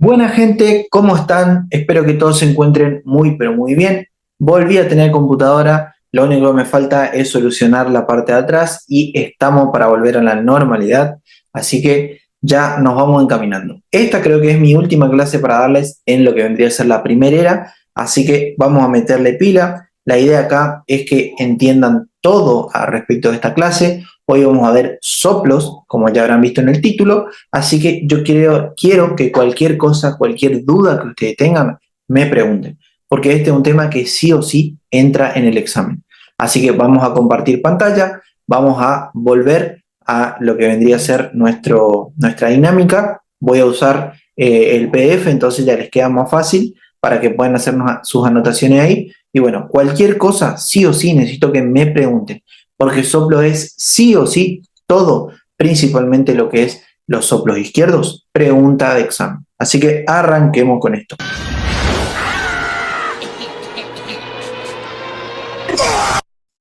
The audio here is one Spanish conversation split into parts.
Buena gente, ¿cómo están? Espero que todos se encuentren muy pero muy bien. Volví a tener computadora, lo único que me falta es solucionar la parte de atrás y estamos para volver a la normalidad, así que ya nos vamos encaminando. Esta creo que es mi última clase para darles en lo que vendría a ser la primera era, así que vamos a meterle pila. La idea acá es que entiendan todo al respecto de esta clase. Hoy vamos a ver soplos, como ya habrán visto en el título. Así que yo quiero que cualquier cosa, cualquier duda que ustedes tengan, me pregunten, porque este es un tema que sí o sí entra en el examen. Así que vamos a compartir pantalla, vamos a volver a lo que vendría a ser nuestra dinámica. Voy a usar el PDF, entonces ya les queda más fácil para que puedan hacernos sus anotaciones ahí. Y bueno, cualquier cosa, sí o sí, necesito que me pregunten, porque soplo es sí o sí todo, principalmente lo que es los soplos izquierdos, pregunta de examen. Así que arranquemos con esto.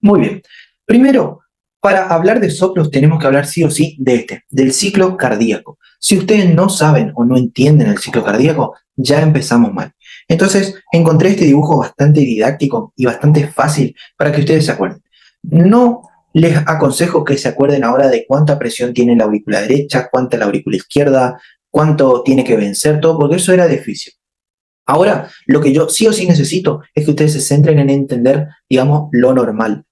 Muy bien. Primero, para hablar de soplos tenemos que hablar sí o sí del ciclo cardíaco. Si ustedes no saben o no entienden el ciclo cardíaco, ya empezamos mal. Entonces, encontré este dibujo bastante didáctico y bastante fácil para que ustedes se acuerden. No les aconsejo que se acuerden ahora de cuánta presión tiene la aurícula derecha, cuánta la aurícula izquierda, cuánto tiene que vencer todo, porque eso era de oficio. Ahora, lo que yo sí o sí necesito es que ustedes se centren en entender, digamos, lo normal,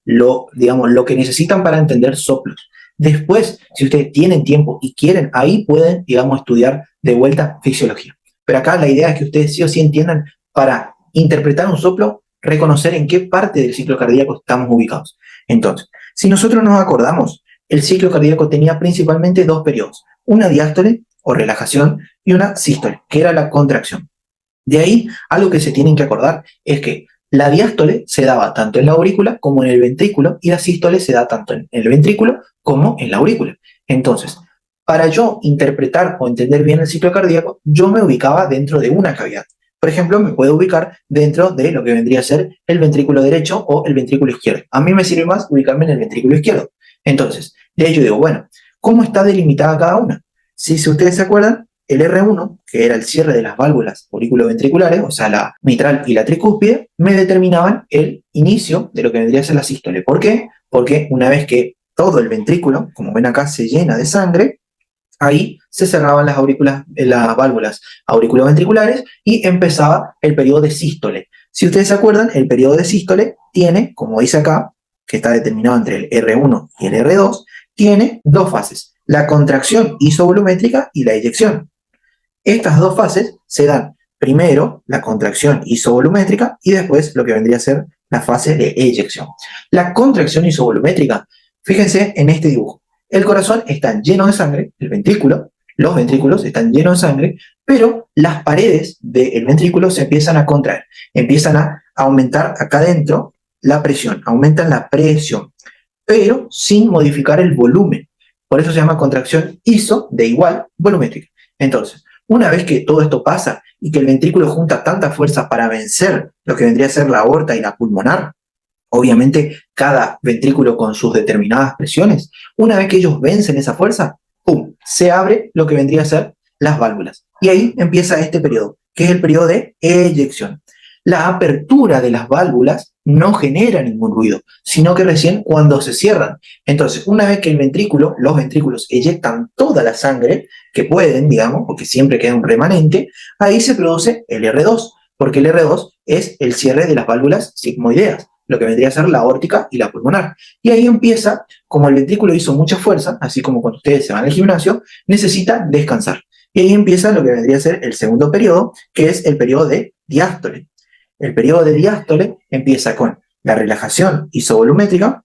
digamos, lo que necesitan para entender soplos. Después, si ustedes tienen tiempo y quieren, ahí pueden, digamos, estudiar de vuelta fisiología. Pero acá la idea es que ustedes sí o sí entiendan para interpretar un soplo, reconocer en qué parte del ciclo cardíaco estamos ubicados. Entonces, si nosotros nos acordamos, el ciclo cardíaco tenía principalmente dos periodos, una diástole o relajación y una sístole, que era la contracción. De ahí, algo que se tienen que acordar es que la diástole se daba tanto en la aurícula como en el ventrículo y la sístole se da tanto en el ventrículo como en la aurícula. Entonces, para yo interpretar o entender bien el ciclo cardíaco, yo me ubicaba dentro de una cavidad. Por ejemplo, me puedo ubicar dentro de lo que vendría a ser el ventrículo derecho o el ventrículo izquierdo. A mí me sirve más ubicarme en el ventrículo izquierdo. Entonces, de ahí yo digo, bueno, ¿cómo está delimitada cada una? Si ustedes se acuerdan, el R1, que era el cierre de las válvulas auriculoventriculares, o sea, la mitral y la tricúspide, me determinaban el inicio de lo que vendría a ser la sístole. ¿Por qué? Porque una vez que todo el ventrículo, como ven acá, se llena de sangre, ahí se cerraban las válvulas auriculoventriculares y empezaba el periodo de sístole. Si ustedes se acuerdan, el periodo de sístole tiene, como dice acá, que está determinado entre el R1 y el R2, tiene dos fases, la contracción isovolumétrica y la eyección. Estas dos fases se dan primero la contracción isovolumétrica y después lo que vendría a ser la fase de eyección. La contracción isovolumétrica, fíjense en este dibujo. El corazón está lleno de sangre, el ventrículo, los ventrículos están llenos de sangre, pero las paredes del ventrículo se empiezan a contraer, empiezan a aumentar acá adentro la presión, aumentan la presión, pero sin modificar el volumen. Por eso se llama contracción iso de igual volumétrica. Entonces, una vez que todo esto pasa y que el ventrículo junta tanta fuerza para vencer lo que vendría a ser la aorta y la pulmonar, obviamente cada ventrículo con sus determinadas presiones, una vez que ellos vencen esa fuerza, ¡pum!, se abre lo que vendría a ser las válvulas. Y ahí empieza este periodo, que es el periodo de eyección. La apertura de las válvulas no genera ningún ruido, sino que recién cuando se cierran. Entonces, una vez que los ventrículos eyectan toda la sangre que pueden, digamos, porque siempre queda un remanente, ahí se produce el R2, porque el R2 es el cierre de las válvulas sigmoideas, lo que vendría a ser la aórtica y la pulmonar. Y ahí empieza, como el ventrículo hizo mucha fuerza, así como cuando ustedes se van al gimnasio, necesita descansar. Y ahí empieza lo que vendría a ser el segundo periodo, que es el periodo de diástole. El periodo de diástole empieza con la relajación isovolumétrica,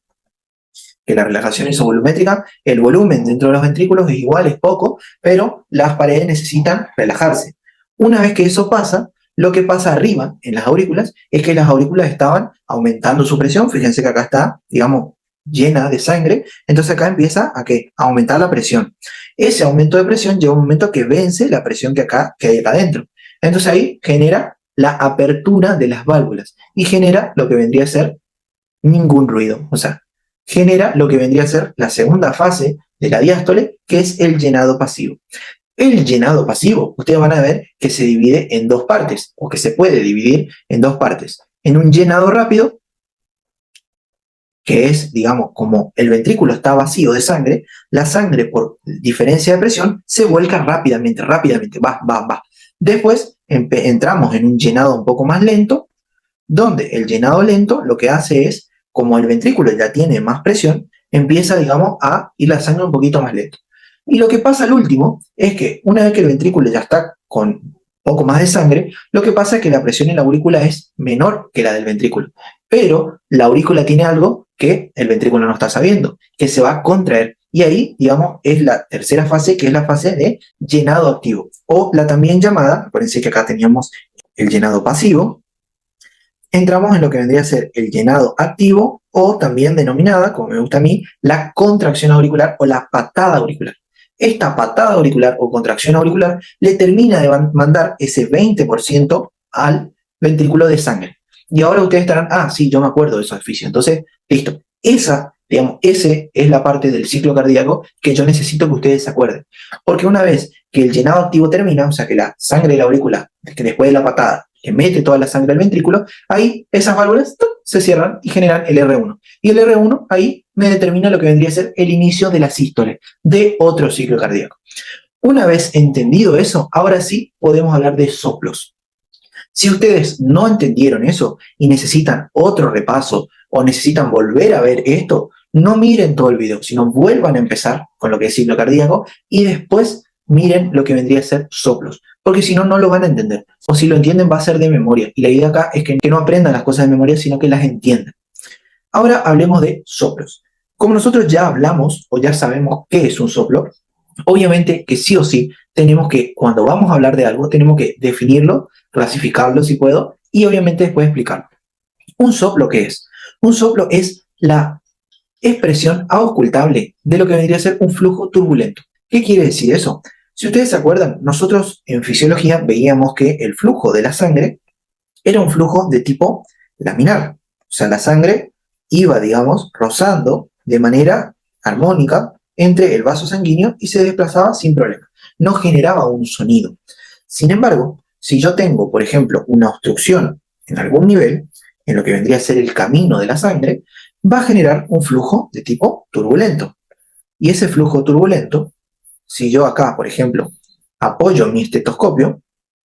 que la relajación isovolumétrica, el volumen dentro de los ventrículos es igual, es poco, pero las paredes necesitan relajarse. Una vez que eso pasa, lo que pasa arriba en las aurículas es que las aurículas estaban aumentando su presión, fíjense que acá está, digamos, llena de sangre, entonces acá empieza a aumentar la presión. Ese aumento de presión llega un momento que vence la presión que hay acá adentro. Entonces ahí genera la apertura de las válvulas y genera lo que vendría a ser ningún ruido, o sea, genera lo que vendría a ser la segunda fase de la diástole, que es el llenado pasivo. El llenado pasivo, ustedes van a ver que se divide en dos partes, o que se puede dividir en dos partes. En un llenado rápido, que es, digamos, como el ventrículo está vacío de sangre, la sangre por diferencia de presión se vuelca rápidamente, va. Después entramos en un llenado un poco más lento, donde el llenado lento lo que hace es, como el ventrículo ya tiene más presión, empieza, digamos, a ir la sangre un poquito más lento. Y lo que pasa al último es que una vez que el ventrículo ya está con un poco más de sangre, lo que pasa es que la presión en la aurícula es menor que la del ventrículo. Pero la aurícula tiene algo que el ventrículo no está sabiendo, que se va a contraer. Y ahí, digamos, es la tercera fase, que es la fase de llenado activo. O la también llamada, acuérdense que acá teníamos el llenado pasivo, entramos en lo que vendría a ser el llenado activo o también denominada, como me gusta a mí, la contracción auricular o la patada auricular. Esta patada auricular o contracción auricular le termina de mandar ese 20% al ventrículo de sangre. Y ahora ustedes estarán, sí, yo me acuerdo de esos oficios. Entonces, listo. Ese es la parte del ciclo cardíaco que yo necesito que ustedes se acuerden. Porque una vez que el llenado activo termina, o sea que la sangre de la aurícula, que después de la patada, que mete toda la sangre al ventrículo, ahí esas válvulas se cierran y generan el R1. Y el R1 ahí me determina lo que vendría a ser el inicio de la sístole, de otro ciclo cardíaco. Una vez entendido eso, ahora sí podemos hablar de soplos. Si ustedes no entendieron eso y necesitan otro repaso o necesitan volver a ver esto, no miren todo el video, sino vuelvan a empezar con lo que es ciclo cardíaco y después miren lo que vendría a ser soplos, porque si no, no lo van a entender. O si lo entienden, va a ser de memoria. Y la idea acá es que no aprendan las cosas de memoria, sino que las entiendan. Ahora hablemos de soplos. Como nosotros ya hablamos o ya sabemos qué es un soplo, obviamente que sí o sí tenemos que, cuando vamos a hablar de algo, tenemos que definirlo, clasificarlo si puedo, y obviamente después explicarlo. ¿Un soplo qué es? Un soplo es la expresión auscultable de lo que vendría a ser un flujo turbulento. ¿Qué quiere decir eso? Si ustedes se acuerdan, nosotros en fisiología veíamos que el flujo de la sangre era un flujo de tipo laminar. O sea, la sangre iba, digamos, rozando de manera armónica entre el vaso sanguíneo y se desplazaba sin problema. No generaba un sonido. Sin embargo, si yo tengo, por ejemplo, una obstrucción en algún nivel, en lo que vendría a ser el camino de la sangre, va a generar un flujo de tipo turbulento. Y ese flujo turbulento, si yo acá, por ejemplo, apoyo mi estetoscopio,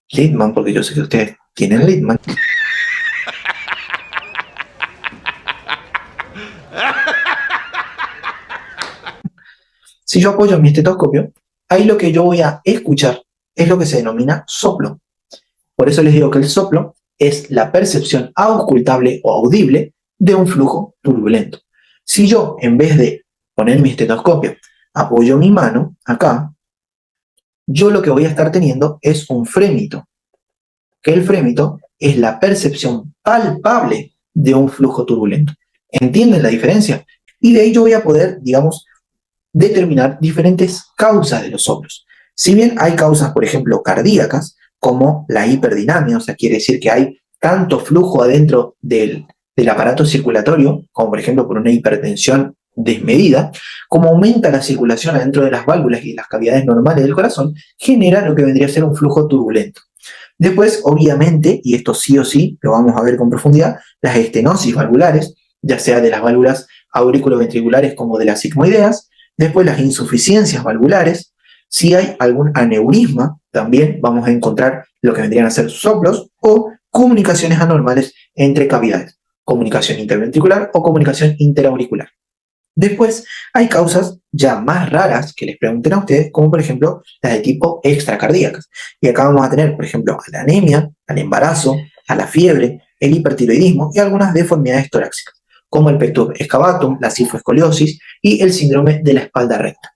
Littmann, porque yo sé que ustedes tienen Littmann, si yo apoyo mi estetoscopio, ahí lo que yo voy a escuchar es lo que se denomina soplo. Por eso les digo que el soplo es la percepción auscultable o audible de un flujo turbulento. Si yo, en vez de poner mi estetoscopio, apoyo mi mano acá, yo lo que voy a estar teniendo es un frémito, que el frémito es la percepción palpable de un flujo turbulento. ¿Entienden la diferencia? Y de ahí yo voy a poder, digamos, determinar diferentes causas de los soplos. Si bien hay causas, por ejemplo, cardíacas, como la hiperdinamia, o sea, quiere decir que hay tanto flujo adentro del aparato circulatorio, como por ejemplo por una hipertensión desmedida, como aumenta la circulación adentro de las válvulas y las cavidades normales del corazón, genera lo que vendría a ser un flujo turbulento. Después, obviamente, y esto sí o sí lo vamos a ver con profundidad, las estenosis valvulares, ya sea de las válvulas auriculoventriculares como de las sigmoideas. Después, las insuficiencias valvulares. Si hay algún aneurisma, también vamos a encontrar lo que vendrían a ser soplos o comunicaciones anormales entre cavidades, comunicación interventricular o comunicación interauricular. Después, hay causas ya más raras que les pregunten a ustedes, como por ejemplo las de tipo extracardíacas. Y acá vamos a tener, por ejemplo, a la anemia, al embarazo, a la fiebre, el hipertiroidismo y algunas deformidades torácicas, como el pectus excavatum, la cifoescoliosis y el síndrome de la espalda recta.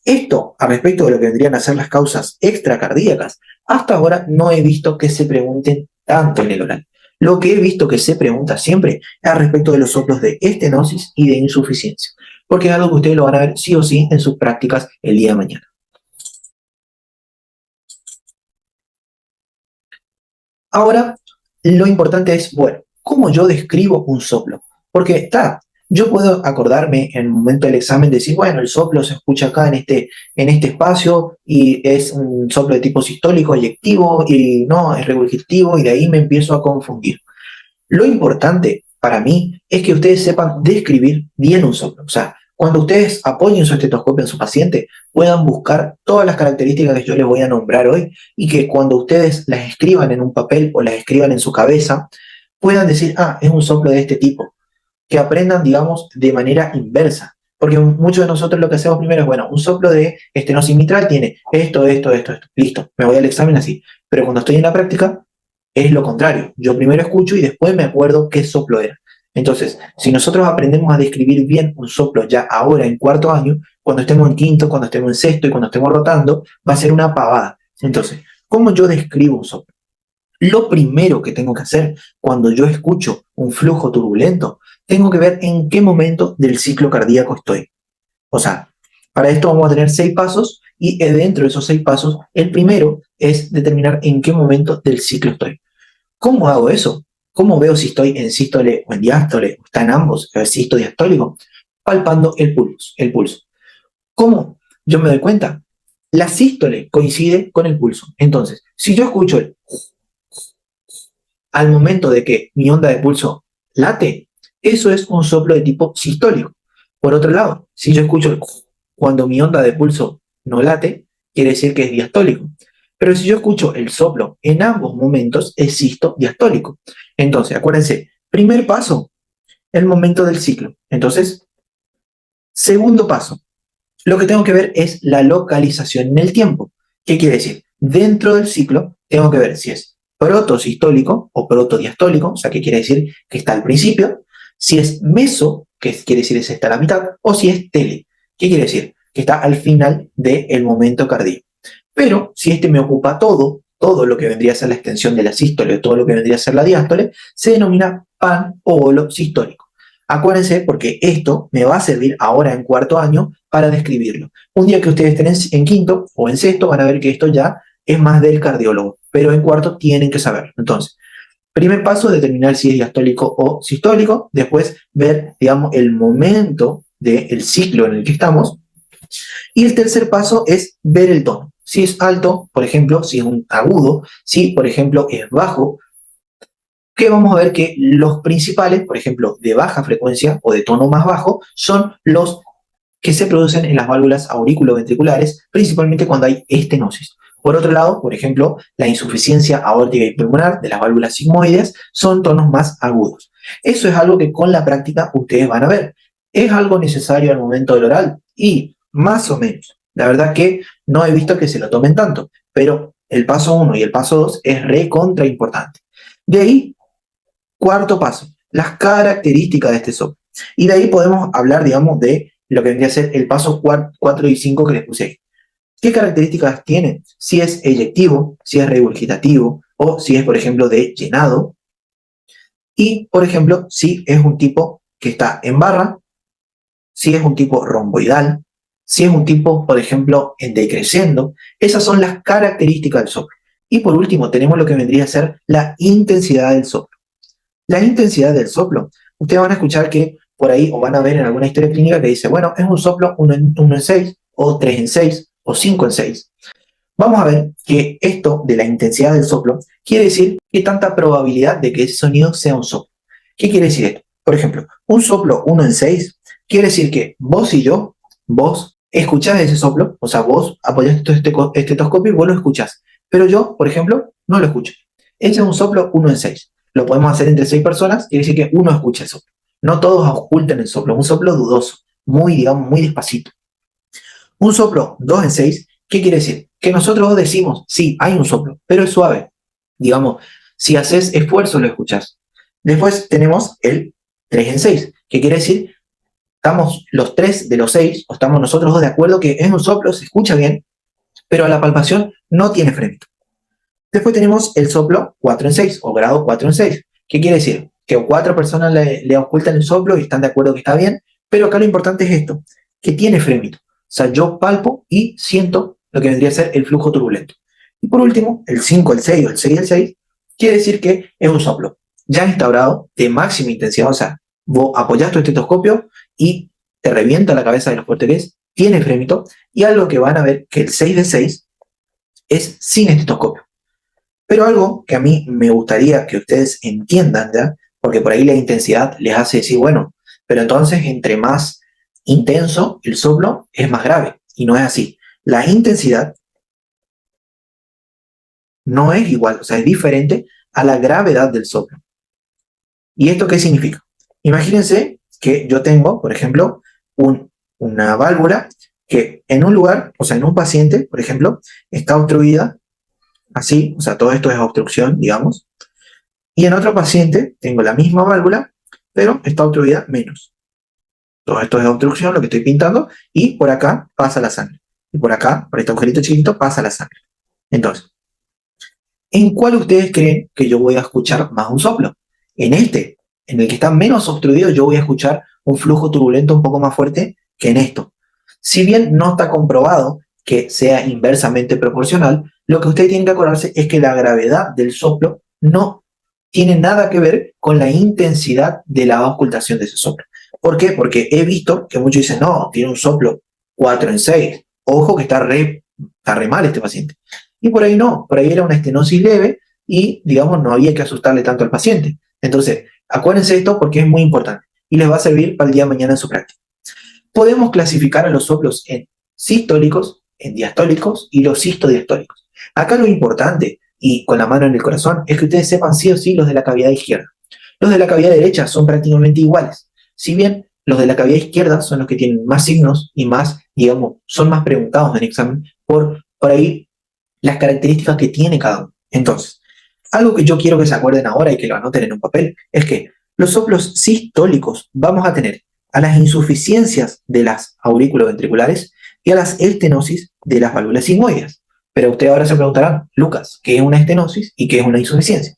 Esto, a respecto de lo que vendrían a ser las causas extracardíacas, hasta ahora no he visto que se pregunten tanto en el oral. Lo que he visto que se pregunta siempre es al respecto de los soplos de estenosis y de insuficiencia, porque es algo que ustedes lo van a ver sí o sí en sus prácticas el día de mañana. Ahora, lo importante es, bueno, ¿cómo yo describo un soplo? Porque está, Yo puedo acordarme en el momento del examen, decir, bueno, el soplo se escucha acá en este espacio y es un soplo de tipo sistólico, eyectivo y no, es regurgitativo y de ahí me empiezo a confundir. Lo importante para mí es que ustedes sepan describir bien un soplo. O sea, cuando ustedes apoyen su estetoscopio en su paciente, puedan buscar todas las características que yo les voy a nombrar hoy y que cuando ustedes las escriban en un papel o las escriban en su cabeza, puedan decir, ah, es un soplo de este tipo. Que aprendan, digamos, de manera inversa. Porque muchos de nosotros lo que hacemos primero es, bueno, un soplo de estenosis mitral tiene esto. Listo, me voy al examen así. Pero cuando estoy en la práctica, es lo contrario. Yo primero escucho y después me acuerdo qué soplo era. Entonces, si nosotros aprendemos a describir bien un soplo ya ahora en cuarto año, cuando estemos en quinto, cuando estemos en sexto y cuando estemos rotando, va a ser una pavada. Entonces, ¿cómo yo describo un soplo? Lo primero que tengo que hacer cuando yo escucho un flujo turbulento, tengo que ver en qué momento del ciclo cardíaco estoy. O sea, para esto vamos a tener 6 pasos y dentro de esos 6 pasos, el primero es determinar en qué momento del ciclo estoy. ¿Cómo hago eso? ¿Cómo veo si estoy en sístole o en diástole? ¿O está en ambos? ¿Es diastólico? Palpando el pulso. ¿Cómo yo me doy cuenta? La sístole coincide con el pulso. Entonces, si yo escucho el al momento de que mi onda de pulso late, eso es un soplo de tipo sistólico. Por otro lado, si yo escucho el cuando mi onda de pulso no late, quiere decir que es diastólico. Pero si yo escucho el soplo en ambos momentos, es sisto-diastólico. Entonces, acuérdense, primer paso, el momento del ciclo. Entonces, segundo paso, lo que tengo que ver es la localización en el tiempo. ¿Qué quiere decir? Dentro del ciclo, tengo que ver si es protosistólico o protodiastólico, o sea, que quiere decir que está al principio, si es meso, que quiere decir que está a la mitad, o si es tele, ¿qué quiere decir? Que está al final del momento cardíaco. Pero si este me ocupa todo lo que vendría a ser la extensión de la sístole, todo lo que vendría a ser la diástole, se denomina pan o bolo sistólico. Acuérdense porque esto me va a servir ahora en cuarto año para describirlo. Un día que ustedes estén en quinto o en sexto van a ver que esto ya es más del cardiólogo, pero en cuarto tienen que saberlo. Entonces, primer paso, determinar si es diastólico o sistólico, después ver, digamos, el momento del ciclo en el que estamos, y el tercer paso es ver el tono. Si es alto, por ejemplo, si es un agudo, si, por ejemplo, es bajo, que vamos a ver que los principales, por ejemplo, de baja frecuencia o de tono más bajo, son los que se producen en las válvulas auriculoventriculares, principalmente cuando hay estenosis. Por otro lado, por ejemplo, la insuficiencia aórtica y pulmonar de las válvulas sigmoides son tonos más agudos. Eso es algo que con la práctica ustedes van a ver. ¿Es algo necesario al momento del oral? Y más o menos. La verdad que no he visto que se lo tomen tanto, pero el paso 1 y el paso 2 es recontra importante. De ahí, cuarto paso, las características de este soplo. Y de ahí podemos hablar, digamos, de lo que vendría a ser el paso 4 y 5 que les puse ahí. ¿Qué características tiene? Si es eyectivo, si es regurgitativo o si es, por ejemplo, de llenado. Y, por ejemplo, si es un tipo que está en barra, si es un tipo romboidal, si es un tipo, por ejemplo, en decreciendo. Esas son las características del soplo. Y por último, tenemos lo que vendría a ser la intensidad del soplo. La intensidad del soplo. Ustedes van a escuchar que por ahí, o van a ver en alguna historia clínica que dice, bueno, es un soplo 1 en 6, o 3 en 6, o 5 en 6. Vamos a ver que esto de la intensidad del soplo quiere decir que tanta probabilidad de que ese sonido sea un soplo. ¿Qué quiere decir esto? Por ejemplo, un soplo 1 en 6 quiere decir que vos y yo, vos escuchás ese soplo, o sea, vos apoyás tu estetoscopio y vos lo escuchás. Pero yo, por ejemplo, no lo escucho. Ese es un soplo 1 en 6. Lo podemos hacer entre 6 personas, quiere decir que uno escucha el soplo. No todos ocultan el soplo, un soplo dudoso, muy, digamos, muy despacito. Un soplo 2 en 6, ¿qué quiere decir? Que nosotros decimos, sí, hay un soplo, pero es suave. Digamos, si haces esfuerzo lo escuchas. Después tenemos el 3 en 6, que quiere decir, estamos los 3 de los 6, o estamos nosotros dos de acuerdo que es un soplo, se escucha bien, pero a la palpación no tiene frémito. Después tenemos el soplo 4 en 6, o grado 4 en 6, que quiere decir que 4 personas le ocultan el soplo y están de acuerdo que está bien, pero acá lo importante es esto, que tiene frémito. O sea, yo palpo y siento lo que vendría a ser el flujo turbulento. Y por último, el 5, el 6 o el 6 y el 6, quiere decir que es un soplo ya instaurado de máxima intensidad, o sea, vos apoyás tu estetoscopio y te revienta la cabeza de lo fuerte que es, tiene frémito, y algo que van a ver que el 6 de 6 es sin estetoscopio. Pero algo que a mí me gustaría que ustedes entiendan ya, porque por ahí la intensidad les hace decir, bueno, pero entonces entre más intenso el soplo es más grave, y no es así. La intensidad no es igual, o sea, es diferente a la gravedad del soplo. ¿Y esto qué significa? Imagínense que yo tengo, por ejemplo, una válvula que en un lugar, o sea, en un paciente, por ejemplo, está obstruida, así, o sea, todo esto es obstrucción, digamos, y en otro paciente tengo la misma válvula, pero está obstruida menos. Todo esto es obstrucción, lo que estoy pintando, y por acá pasa la sangre. Y por acá, por este agujerito chiquito, pasa la sangre. Entonces, ¿en cuál ustedes creen que yo voy a escuchar más un soplo? En este, en el que está menos obstruido, yo voy a escuchar un flujo turbulento un poco más fuerte que en esto. Si bien no está comprobado que sea inversamente proporcional, lo que ustedes tienen que acordarse es que la gravedad del soplo no tiene nada que ver con la intensidad de la auscultación de ese soplo. ¿Por qué? Porque he visto que muchos dicen, no, tiene un soplo 4 en 6. Ojo que está re mal este paciente. Y por ahí no, por ahí era una estenosis leve y, digamos, no había que asustarle tanto al paciente. Entonces, acuérdense de esto porque es muy importante y les va a servir para el día de mañana en su práctica. Podemos clasificar a los soplos en sistólicos, en diastólicos y los sistodiastólicos. Acá lo importante, y con la mano en el corazón, es que ustedes sepan sí o sí los de la cavidad izquierda. Los de la cavidad derecha son prácticamente iguales. Si bien los de la cavidad izquierda son los que tienen más signos y más, digamos, son más preguntados en examen por ahí las características que tiene cada uno. Entonces, algo que yo quiero que se acuerden ahora y que lo anoten en un papel es que los soplos sistólicos vamos a tener a las insuficiencias de las aurículo-ventriculares y a las estenosis de las válvulas sigmoides. Pero ustedes ahora se preguntarán, Lucas, ¿qué es una estenosis y qué es una insuficiencia?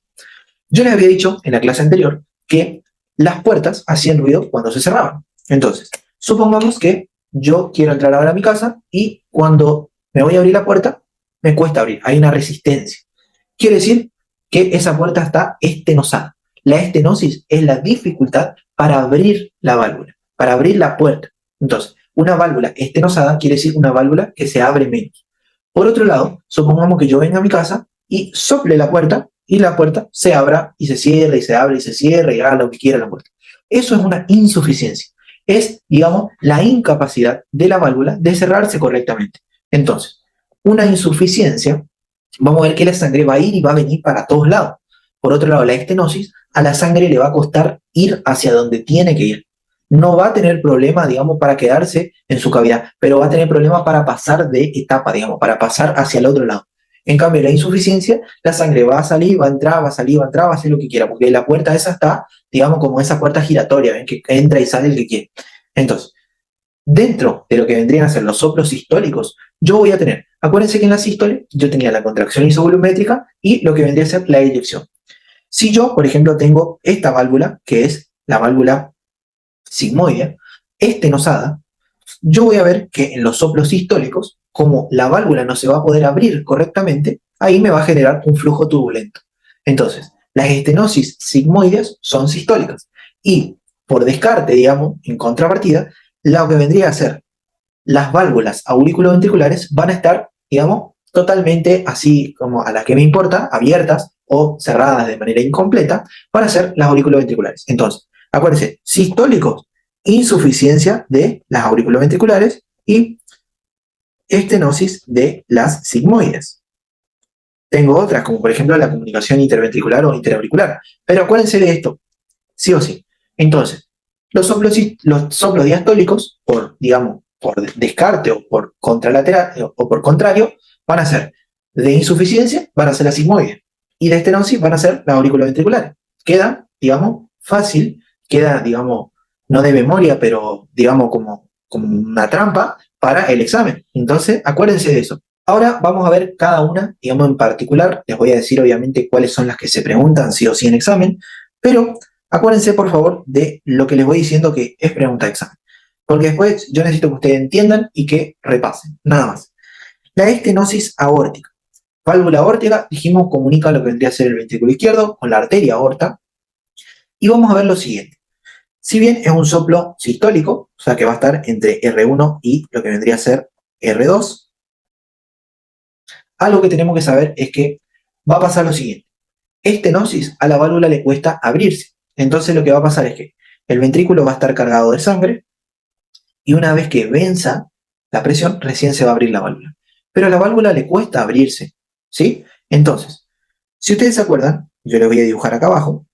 Yo les había dicho en la clase anterior que las puertas hacían ruido cuando se cerraban. Entonces, supongamos que yo quiero entrar ahora a mi casa y cuando me voy a abrir la puerta, me cuesta abrir, hay una resistencia. Quiere decir que esa puerta está estenosada. La estenosis es la dificultad para abrir la válvula, para abrir la puerta. Entonces, una válvula estenosada quiere decir una válvula que se abre menos. Por otro lado, supongamos que yo venga a mi casa y sople la puerta y la puerta se abra y se cierra y se abre y se cierra y haga lo que quiera la puerta. Eso es una insuficiencia. Es, digamos, la incapacidad de la válvula de cerrarse correctamente. Entonces, una insuficiencia, vamos a ver que la sangre va a ir y va a venir para todos lados. Por otro lado, la estenosis, a la sangre le va a costar ir hacia donde tiene que ir. No va a tener problema, digamos, para quedarse en su cavidad, pero va a tener problema para pasar de etapa, digamos, para pasar hacia el otro lado. En cambio, la insuficiencia, la sangre va a salir, va a entrar, va a salir, va a entrar, va a hacer lo que quiera, porque la puerta esa está, digamos, como esa puerta giratoria, ¿ven? Que entra y sale el que quiere. Entonces, dentro de lo que vendrían a ser los soplos sistólicos, yo voy a tener, acuérdense que en la sístole yo tenía la contracción isovolumétrica y lo que vendría a ser la eyección. Si yo, por ejemplo, tengo esta válvula, que es la válvula sigmoide, estenosada, yo voy a ver que en los soplos sistólicos, como la válvula no se va a poder abrir correctamente, ahí me va a generar un flujo turbulento. Entonces, las estenosis sigmoides son sistólicas. Y por descarte, digamos, en contrapartida, lo que vendría a ser las válvulas auriculoventriculares van a estar, digamos, totalmente así como a las que me importa, abiertas o cerradas de manera incompleta, para ser las auriculoventriculares. Entonces, acuérdense, sistólicos, insuficiencia de las auriculoventriculares y estenosis de las sigmoides. Tengo otras, como por ejemplo la comunicación interventricular o interauricular. Pero acuérdense de esto, sí o sí. Entonces, los soplos diastólicos, digamos, por descarte o por contralateral o por contrario, van a ser de insuficiencia, van a ser las sigmoides. Y de estenosis van a ser las auriculoventriculares. Queda, digamos, fácil, queda, digamos, no de memoria, pero digamos como una trampa para el examen. Entonces, acuérdense de eso. Ahora vamos a ver cada una, digamos, en particular. Les voy a decir, obviamente, cuáles son las que se preguntan sí o sí en examen, pero acuérdense, por favor, de lo que les voy diciendo que es pregunta de examen. Porque después yo necesito que ustedes entiendan y que repasen. Nada más. La estenosis aórtica. Válvula aórtica, dijimos, comunica lo que vendría a ser el ventrículo izquierdo con la arteria aorta. Y vamos a ver lo siguiente. Si bien es un soplo sistólico, o sea que va a estar entre R1 y lo que vendría a ser R2, algo que tenemos que saber es que va a pasar lo siguiente. Estenosis a la válvula le cuesta abrirse. Entonces lo que va a pasar es que el ventrículo va a estar cargado de sangre y una vez que venza la presión, recién se va a abrir la válvula. Pero a la válvula le cuesta abrirse, ¿sí? Entonces, si ustedes se acuerdan, yo les voy a dibujar acá abajo,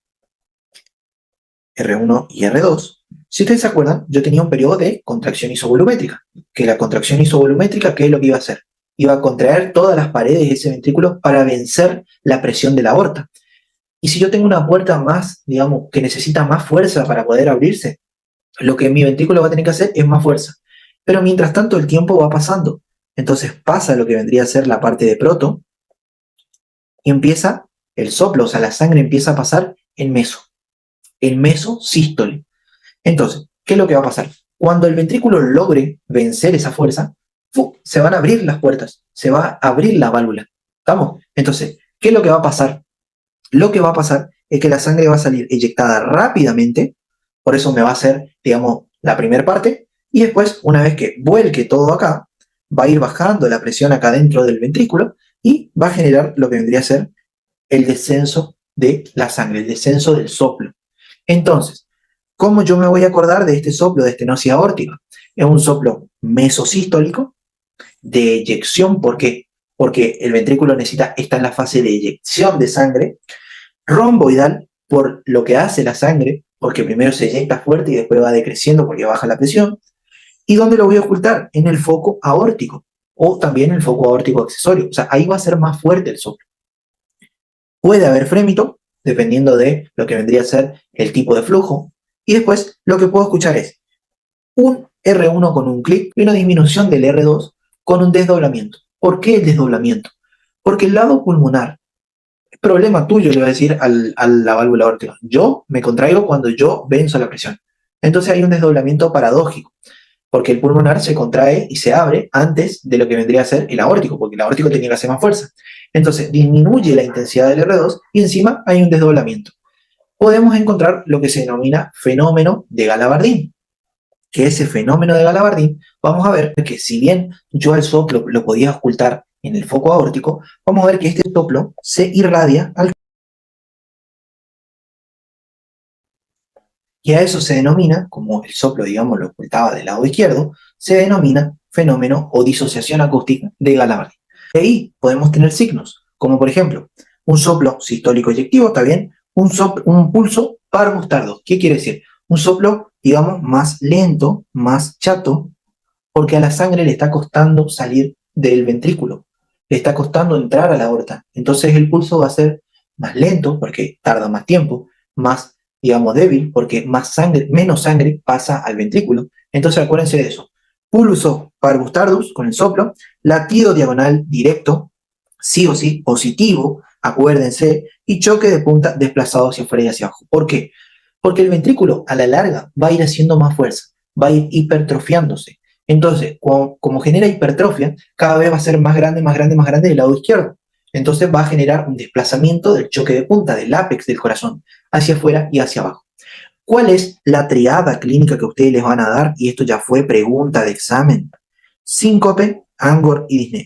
R1 y R2. Si ustedes se acuerdan, yo tenía un periodo de contracción isovolumétrica, que la contracción isovolumétrica, ¿qué es lo que iba a hacer? Iba a contraer todas las paredes de ese ventrículo para vencer la presión de la aorta. Y si yo tengo una puerta más, digamos, que necesita más fuerza para poder abrirse, lo que mi ventrículo va a tener que hacer es más fuerza. Pero mientras tanto el tiempo va pasando. Entonces pasa lo que vendría a ser la parte de proto y empieza el soplo, o sea, la sangre empieza a pasar en mesosístole. Entonces, ¿qué es lo que va a pasar? Cuando el ventrículo logre vencer esa fuerza, se van a abrir las puertas, se va a abrir la válvula. ¿Estamos? Entonces, ¿qué es lo que va a pasar? Lo que va a pasar es que la sangre va a salir eyectada rápidamente, por eso me va a hacer, digamos, la primera parte, y después, una vez que vuelque todo acá, va a ir bajando la presión acá dentro del ventrículo y va a generar lo que vendría a ser el descenso de la sangre, el descenso del soplo. Entonces, ¿cómo yo me voy a acordar de este soplo de estenosis aórtica? Es un soplo mesosistólico de eyección. ¿Por qué? Porque el ventrículo necesita, está en la fase de eyección de sangre, romboidal por lo que hace la sangre, porque primero se eyecta fuerte y después va decreciendo porque baja la presión. ¿Y dónde lo voy a ocultar? En el foco aórtico o también el foco aórtico accesorio. O sea, ahí va a ser más fuerte el soplo. Puede haber frémito, dependiendo de lo que vendría a ser el tipo de flujo. Y después lo que puedo escuchar es un R1 con un clic y una disminución del R2 con un desdoblamiento. ¿Por qué el desdoblamiento? Porque el lado pulmonar, problema tuyo, le voy a decir a la válvula aórtica. Yo me contraigo cuando yo venzo la presión. Entonces hay un desdoblamiento paradójico, porque el pulmonar se contrae y se abre antes de lo que vendría a ser el aórtico, porque el aórtico tenía que hacer más fuerza. Entonces disminuye la intensidad del R2 y encima hay un desdoblamiento. Podemos encontrar lo que se denomina fenómeno de Galabardín, que ese fenómeno de Galabardín, vamos a ver que si bien yo el soplo lo podía ocultar en el foco aórtico, vamos a ver que este soplo se irradia al... Y a eso se denomina, como el soplo, digamos, lo ocultaba del lado izquierdo, se denomina fenómeno o disociación acústica de Galabardín. De ahí podemos tener signos, como por ejemplo, un soplo sistólico eyectivo, está bien, un pulso parvustardo. ¿Qué quiere decir? Un soplo, digamos, más lento, más chato, porque a la sangre le está costando salir del ventrículo, le está costando entrar a la aorta. Entonces el pulso va a ser más lento, porque tarda más tiempo, más, digamos, débil, porque más sangre, menos sangre pasa al ventrículo. Entonces acuérdense de eso. Pulso parvustardus con el soplo, latido diagonal directo, sí o sí, positivo, acuérdense, y choque de punta desplazado hacia afuera y hacia abajo. ¿Por qué? Porque el ventrículo a la larga va a ir haciendo más fuerza, va a ir hipertrofiándose. Entonces, como genera hipertrofia, cada vez va a ser más grande, más grande, más grande del lado izquierdo. Entonces va a generar un desplazamiento del choque de punta, del ápex del corazón, hacia afuera y hacia abajo. ¿Cuál es la triada clínica que ustedes les van a dar? Y esto ya fue pregunta de examen. Síncope, Angor y disnea.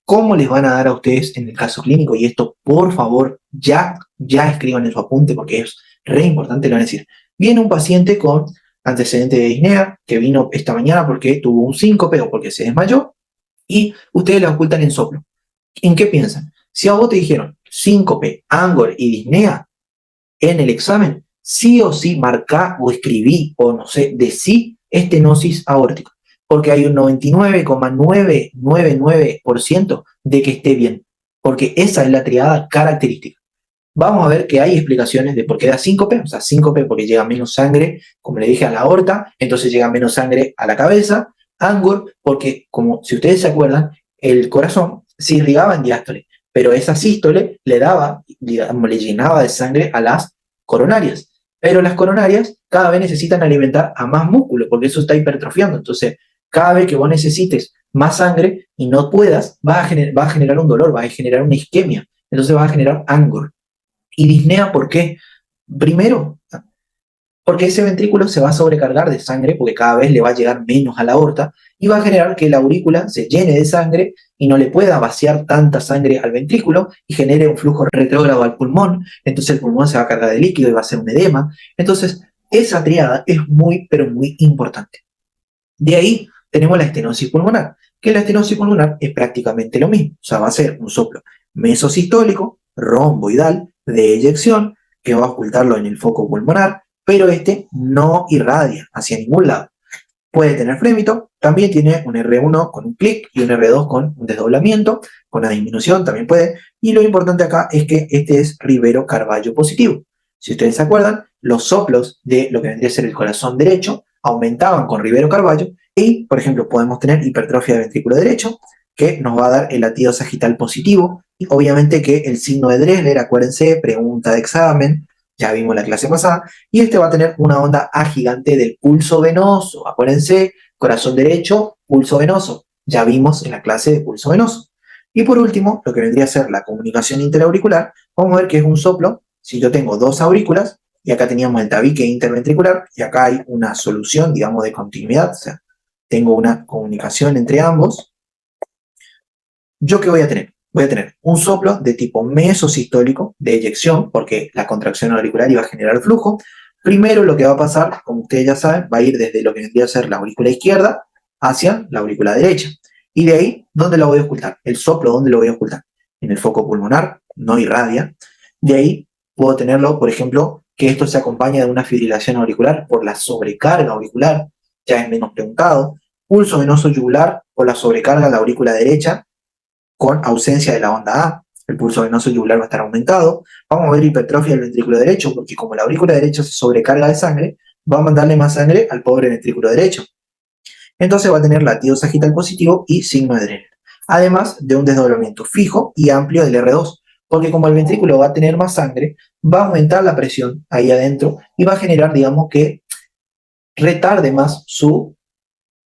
¿Cómo les van a dar a ustedes en el caso clínico? Y esto, por favor, ya escriban en su apunte porque es re importante, lo van a decir. Viene un paciente con antecedente de disnea que vino esta mañana porque tuvo un síncope o porque se desmayó y ustedes la ocultan en soplo. ¿En qué piensan? Si a vos te dijeron síncope, Angor y disnea en el examen, sí o sí marcá o escribí o no sé, decí estenosis aórtica, porque hay un 99,999% de que esté bien, porque esa es la triada característica. Vamos a ver que hay explicaciones de por qué da síncope, o sea, síncope porque llega menos sangre, como le dije, a la aorta, entonces llega menos sangre a la cabeza. Angor, porque como si ustedes se acuerdan, el corazón se irrigaba en diástole, pero esa sístole le daba, digamos, le llenaba de sangre a las coronarias. Pero las coronarias cada vez necesitan alimentar a más músculo, porque eso está hipertrofiando. Entonces, cada vez que vos necesites más sangre y no puedas, va a generar un dolor, va a generar una isquemia. Entonces va a generar Angor. Y disnea, ¿por qué? Primero, Porque ese ventrículo se va a sobrecargar de sangre porque cada vez le va a llegar menos a la aorta y va a generar que la aurícula se llene de sangre y no le pueda vaciar tanta sangre al ventrículo y genere un flujo retrógrado al pulmón. Entonces el pulmón se va a cargar de líquido y va a ser un edema. Entonces esa triada es muy, pero muy importante. De ahí tenemos la estenosis pulmonar, que la estenosis pulmonar es prácticamente lo mismo. O sea, va a ser un soplo mesosistólico, romboidal, de eyección, que va a ocultarlo en el foco pulmonar, pero este no irradia hacia ningún lado. Puede tener frémito, también tiene un R1 con un clic y un R2 con un desdoblamiento, con una disminución también puede. Y lo importante acá es que este es Rivero-Carballo positivo. Si ustedes se acuerdan, los soplos de lo que vendría a ser el corazón derecho aumentaban con Rivero-Carballo y, por ejemplo, podemos tener hipertrofia de ventrículo derecho, que nos va a dar el latido sagital positivo. Y obviamente que el signo de Dressler, acuérdense, pregunta de examen, ya vimos la clase pasada, y este va a tener una onda A gigante del pulso venoso. Acuérdense, corazón derecho, pulso venoso. Ya vimos en la clase de pulso venoso. Y por último, lo que vendría a ser la comunicación interauricular, vamos a ver que es un soplo. Si yo tengo dos aurículas, y acá teníamos el tabique interventricular, y acá hay una solución, digamos, de continuidad, o sea, tengo una comunicación entre ambos. ¿Yo qué voy a tener? Voy a tener un soplo de tipo mesosistólico, de eyección, porque la contracción auricular iba a generar flujo. Primero lo que va a pasar, como ustedes ya saben, va a ir desde lo que vendría a ser la aurícula izquierda hacia la aurícula derecha. Y de ahí, ¿dónde lo voy a ocultar? El soplo, ¿dónde lo voy a ocultar? En el foco pulmonar, no irradia. De ahí puedo tenerlo, por ejemplo, que esto se acompaña de una fibrilación auricular por la sobrecarga auricular, ya es menos preguntado. Pulso venoso yugular por la sobrecarga de la aurícula derecha, con ausencia de la onda A, el pulso venoso yugular va a estar aumentado. Vamos a ver hipertrofia del ventrículo derecho, porque como la aurícula derecha se sobrecarga de sangre, va a mandarle más sangre al pobre ventrículo derecho. Entonces va a tener latido sagital positivo y signo de Dressler. Además de un desdoblamiento fijo y amplio del R2, porque como el ventrículo va a tener más sangre, va a aumentar la presión ahí adentro y va a generar, digamos, que retarde más su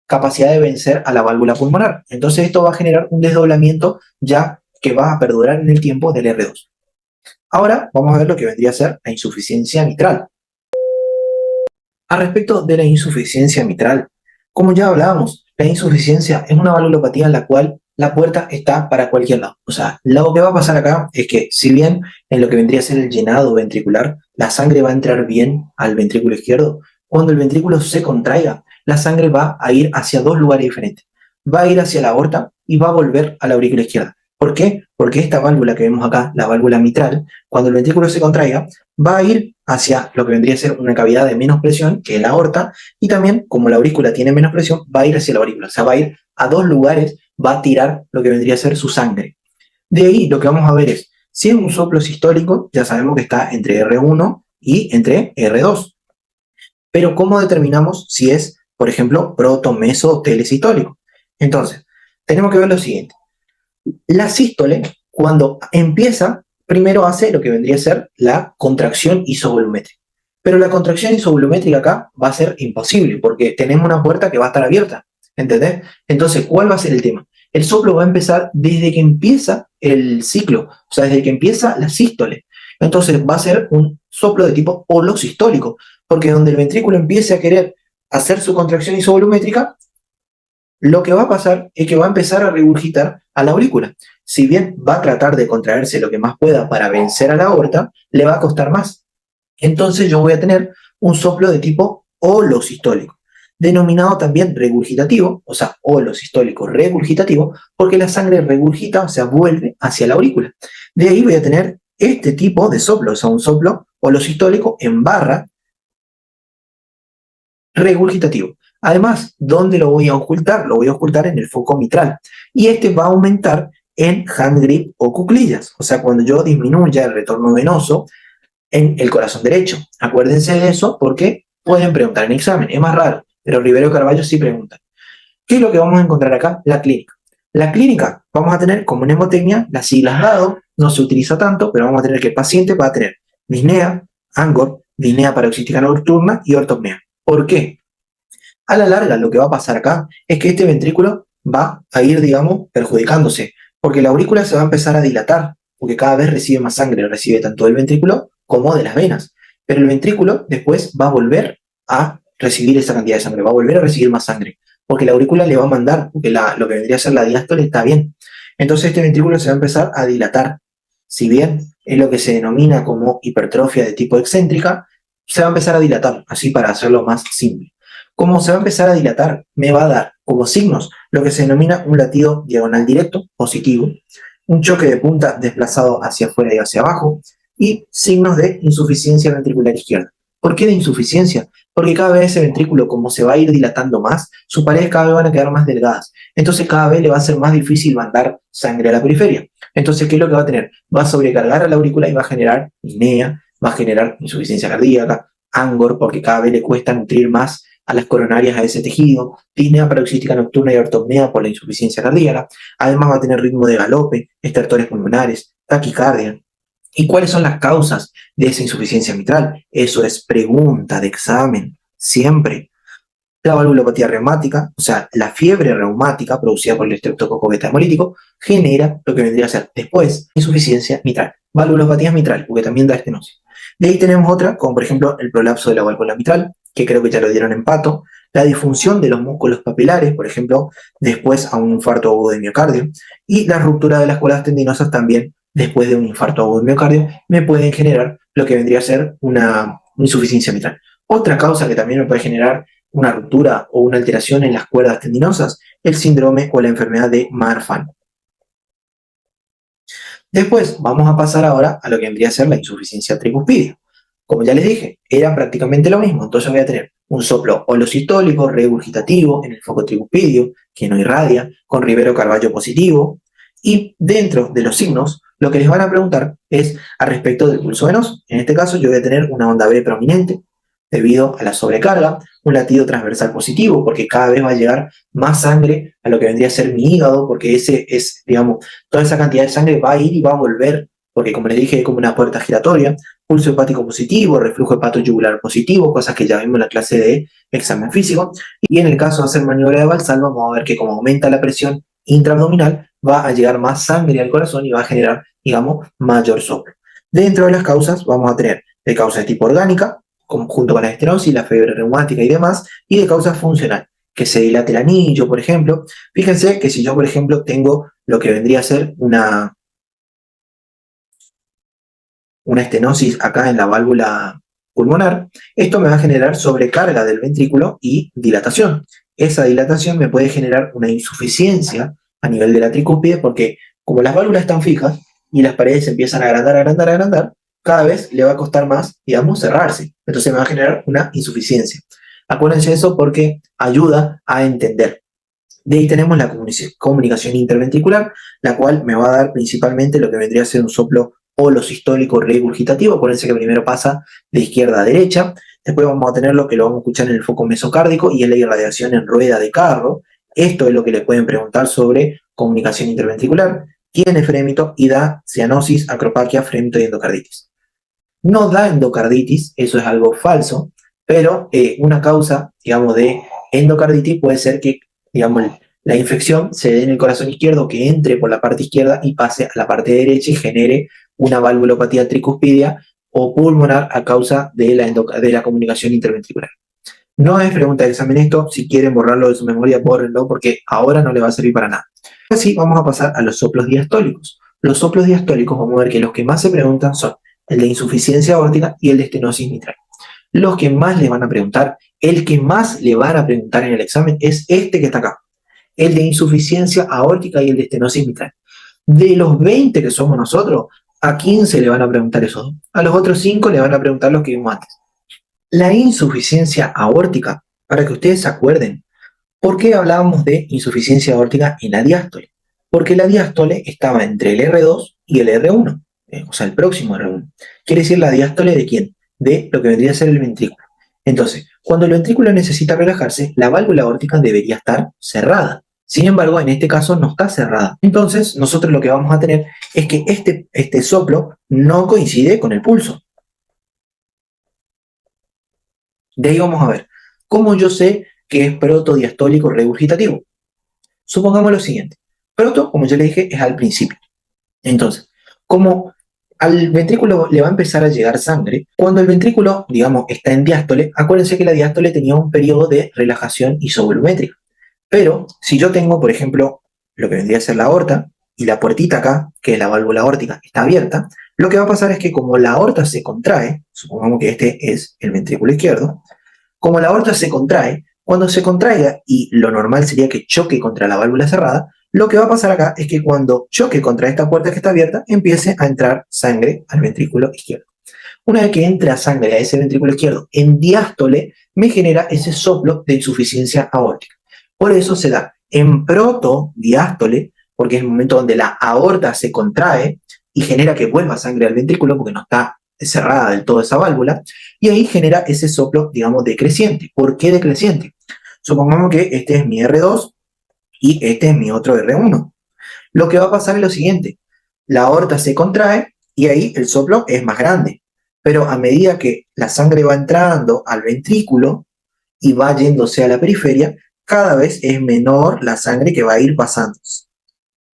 capacidad de vencer a la válvula pulmonar. Entonces esto va a generar un desdoblamiento ya que va a perdurar en el tiempo del R2. Ahora vamos a ver lo que vendría a ser la insuficiencia mitral. A respecto de la insuficiencia mitral, como ya hablábamos, la insuficiencia es una valvulopatía en la cual la puerta está para cualquier lado. O sea, lo que va a pasar acá es que si bien en lo que vendría a ser el llenado ventricular, la sangre va a entrar bien al ventrículo izquierdo, cuando el ventrículo se contraiga, la sangre va a ir hacia dos lugares diferentes. Va a ir hacia la aorta y va a volver a la aurícula izquierda. ¿Por qué? Porque esta válvula que vemos acá, la válvula mitral, cuando el ventrículo se contraiga, va a ir hacia lo que vendría a ser una cavidad de menos presión, que es la aorta, y también, como la aurícula tiene menos presión, va a ir hacia la aurícula. O sea, va a ir a dos lugares, va a tirar lo que vendría a ser su sangre. De ahí lo que vamos a ver es, si es un soplo sistólico, ya sabemos que está entre R1 y entre R2. Pero ¿cómo determinamos si es, por ejemplo, proto, meso o telesistólico? Entonces, tenemos que ver lo siguiente. La sístole, cuando empieza, primero hace lo que vendría a ser la contracción isovolumétrica. Pero la contracción isovolumétrica acá va a ser imposible, porque tenemos una puerta que va a estar abierta, ¿entendés? Entonces, ¿cuál va a ser el tema? El soplo va a empezar desde que empieza el ciclo, o sea, desde que empieza la sístole. Entonces, va a ser un soplo de tipo holosistólico, porque donde el ventrículo empiece a querer hacer su contracción isovolumétrica, lo que va a pasar es que va a empezar a regurgitar a la aurícula. Si bien va a tratar de contraerse lo que más pueda para vencer a la aorta, le va a costar más. Entonces yo voy a tener un soplo de tipo holosistólico, denominado también regurgitativo, o sea, holosistólico regurgitativo, porque la sangre regurgita, o sea, vuelve hacia la aurícula. De ahí voy a tener este tipo de soplo, o sea, un soplo holosistólico en barra regurgitativo. Además, ¿dónde lo voy a ocultar? Lo voy a ocultar en el foco mitral. Y este va a aumentar en hand grip o cuclillas. O sea, cuando yo disminuya el retorno venoso en el corazón derecho. Acuérdense de eso porque pueden preguntar en examen. Es más raro, pero Rivero-Carballo sí pregunta. ¿Qué es lo que vamos a encontrar acá? La clínica. La clínica, vamos a tener como mnemotecnia las siglas dado, no se utiliza tanto, pero vamos a tener que el paciente va a tener disnea, angor, disnea paroxística nocturna y ortopnea. ¿Por qué? A la larga, lo que va a pasar acá es que este ventrículo va a ir, digamos, perjudicándose, porque la aurícula se va a empezar a dilatar, porque cada vez recibe más sangre, recibe tanto del ventrículo como de las venas. pero el ventrículo después va a volver a recibir esa cantidad de sangre, va a volver a recibir más sangre, porque la aurícula le va a mandar, porque lo que vendría a ser la diástole está bien. Entonces este ventrículo se va a empezar a dilatar. Si bien es lo que se denomina como hipertrofia de tipo excéntrica, se va a empezar a dilatar, así para hacerlo más simple. ¿Cómo se va a empezar a dilatar? Me va a dar como signos lo que se denomina un latido diagonal directo, positivo, un choque de punta desplazado hacia afuera y hacia abajo, y signos de insuficiencia ventricular izquierda. ¿Por qué de insuficiencia? Porque cada vez ese ventrículo, como se va a ir dilatando más, sus paredes cada vez van a quedar más delgadas. Entonces cada vez le va a ser más difícil mandar sangre a la periferia. Entonces, ¿qué es lo que va a tener? Va a sobrecargar a la aurícula y va a generar disnea, va a generar insuficiencia cardíaca, angor, porque cada vez le cuesta nutrir más a las coronarias a ese tejido, disnea paroxística nocturna y ortopnea por la insuficiencia cardíaca. Además va a tener ritmo de galope, estertores pulmonares, taquicardia. ¿Y cuáles son las causas de esa insuficiencia mitral? Eso es pregunta de examen, siempre. La valvulopatía reumática, o sea, la fiebre reumática producida por el estreptococo beta hemolítico, genera lo que vendría a ser después insuficiencia mitral. Valvulopatía mitral, porque también da estenosis. De ahí tenemos otra, como por ejemplo el prolapso de la válvula mitral, que creo que ya lo dieron en pato, la disfunción de los músculos papilares, por ejemplo, después a un infarto agudo de miocardio, y la ruptura de las cuerdas tendinosas también, después de un infarto agudo de miocardio, me pueden generar lo que vendría a ser una insuficiencia mitral. Otra causa que también me puede generar una ruptura o una alteración en las cuerdas tendinosas, el síndrome o la enfermedad de Marfan. Después vamos a pasar ahora a lo que vendría a ser la insuficiencia tricuspidia. Como ya les dije, era prácticamente lo mismo, entonces voy a tener un soplo holosistólico regurgitativo en el foco tricuspidio, que no irradia, con Rivero Carballo positivo, y dentro de los signos, lo que les van a preguntar es al respecto del pulso venoso. En este caso yo voy a tener una onda B prominente, debido a la sobrecarga, un latido transversal positivo, porque cada vez va a llegar más sangre a lo que vendría a ser mi hígado, porque ese es, digamos, toda esa cantidad de sangre va a ir y va a volver, porque como les dije, es como una puerta giratoria, pulso hepático positivo, reflujo hepatoyugular positivo, cosas que ya vimos en la clase de examen físico, y en el caso de hacer maniobra de Valsalva, vamos a ver que como aumenta la presión intraabdominal, va a llegar más sangre al corazón y va a generar, digamos, mayor soplo. Dentro de las causas vamos a tener de causa de tipo orgánica, junto con la estenosis, la fiebre reumática y demás, y de causa funcional, que se dilate el anillo, por ejemplo. Fíjense que si yo, por ejemplo, tengo lo que vendría a ser una estenosis acá en la válvula pulmonar, esto me va a generar sobrecarga del ventrículo y dilatación. Esa dilatación me puede generar una insuficiencia a nivel de la tricúspide porque como las válvulas están fijas y las paredes empiezan a agrandar, agrandar, agrandar, cada vez le va a costar más, digamos, cerrarse. Entonces me va a generar una insuficiencia. Acuérdense de eso porque ayuda a entender. De ahí tenemos la comunicación interventricular, la cual me va a dar principalmente lo que vendría a ser un soplo holosistólico regurgitativo. Acuérdense que primero pasa de izquierda a derecha. Después vamos a tener lo que lo vamos a escuchar en el foco mesocárdico y es la irradiación en rueda de carro. Esto es lo que le pueden preguntar sobre comunicación interventricular. Tiene frémito y da cianosis, acropaquia, frémito y endocarditis. No da endocarditis, eso es algo falso, pero una causa, digamos, de endocarditis puede ser que, digamos, la infección se dé en el corazón izquierdo, que entre por la parte izquierda y pase a la parte derecha y genere una valvulopatía tricuspidia o pulmonar a causa de la comunicación interventricular. No es pregunta de examen esto, si quieren borrarlo de su memoria, bórrenlo porque ahora no le va a servir para nada. Así vamos a pasar a los soplos diastólicos. Los soplos diastólicos, vamos a ver que los que más se preguntan son el de insuficiencia aórtica y el de estenosis mitral. Los que más le van a preguntar, el que más le van a preguntar en el examen es este que está acá, el de insuficiencia aórtica y el de estenosis mitral. De los 20 que somos nosotros, a 15 le van a preguntar esos dos. A los otros 5 le van a preguntar los que vimos antes. La insuficiencia aórtica, para que ustedes se acuerden, ¿por qué hablábamos de insuficiencia aórtica en la diástole? Porque la diástole estaba entre el R2 y el R1, o sea, el próximo R1. Quiere decir la diástole de quién? De lo que vendría a ser el ventrículo. Entonces, cuando el ventrículo necesita relajarse, la válvula aórtica debería estar cerrada. Sin embargo, en este caso no está cerrada. Entonces, nosotros lo que vamos a tener es que este soplo no coincide con el pulso. De ahí vamos a ver cómo yo sé que es protodiastólico regurgitativo. Supongamos lo siguiente. Proto, como ya le dije, es al principio. Entonces, como al ventrículo le va a empezar a llegar sangre. Cuando el ventrículo, digamos, está en diástole, acuérdense que la diástole tenía un periodo de relajación isovolumétrica. Pero si yo tengo, por ejemplo, lo que vendría a ser la aorta, y la puertita acá, que es la válvula aórtica, está abierta, lo que va a pasar es que como la aorta se contrae, supongamos que este es el ventrículo izquierdo, como la aorta se contrae, cuando se contraiga, y lo normal sería que choque contra la válvula cerrada, lo que va a pasar acá es que cuando choque contra esta puerta que está abierta, empiece a entrar sangre al ventrículo izquierdo. Una vez que entra sangre a ese ventrículo izquierdo en diástole, me genera ese soplo de insuficiencia aórtica. Por eso se da en protodiástole, porque es el momento donde la aorta se contrae y genera que vuelva sangre al ventrículo porque no está cerrada del todo esa válvula, y ahí genera ese soplo, digamos, decreciente. ¿Por qué decreciente? Supongamos que este es mi R2 y este es mi otro R1. Lo que va a pasar es lo siguiente: la aorta se contrae y ahí el soplo es más grande, pero a medida que la sangre va entrando al ventrículo y va yéndose a la periferia, cada vez es menor la sangre que va a ir pasando.